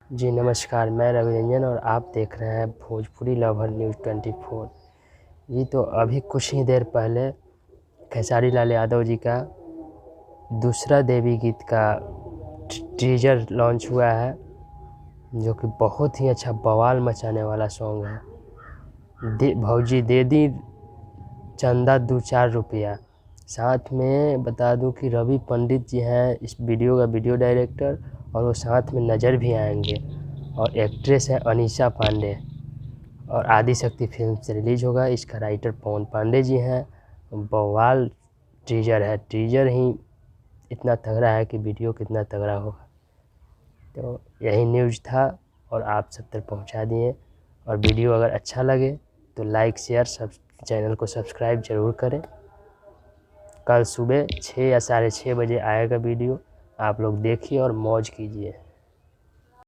जी नमस्कार, मैं रवि रंजन और आप देख रहे हैं भोजपुरी लवर न्यूज़ 24। जी तो अभी कुछ ही देर पहले खेसारी लाल यादव जी का दूसरा देवी गीत का टीजर लॉन्च हुआ है, जो कि बहुत ही अच्छा बवाल मचाने वाला सॉन्ग है। भौजी दे दी चंदा 2-4 रुपया। साथ में बता दूं कि रवि पंडित जी हैं इस वीडियो का वीडियो डायरेक्टर, और वो साथ में नज़र भी आएंगे। और एक्ट्रेस है अनीशा पांडे, और आदिशक्ति फिल्म से रिलीज़ होगा। इसका राइटर पवन पांडे जी हैं। बवाल टीजर है, टीजर ही इतना तगड़ा है कि वीडियो कितना तगड़ा होगा। तो यही न्यूज़ था और आप सब तक पहुंचा दिए। और वीडियो अगर अच्छा लगे तो लाइक शेयर सब चैनल को सब्सक्राइब ज़रूर करें। कल सुबह 6 या 6:30 बजे आएगा वीडियो, आप लोग देखिए और मौज कीजिए।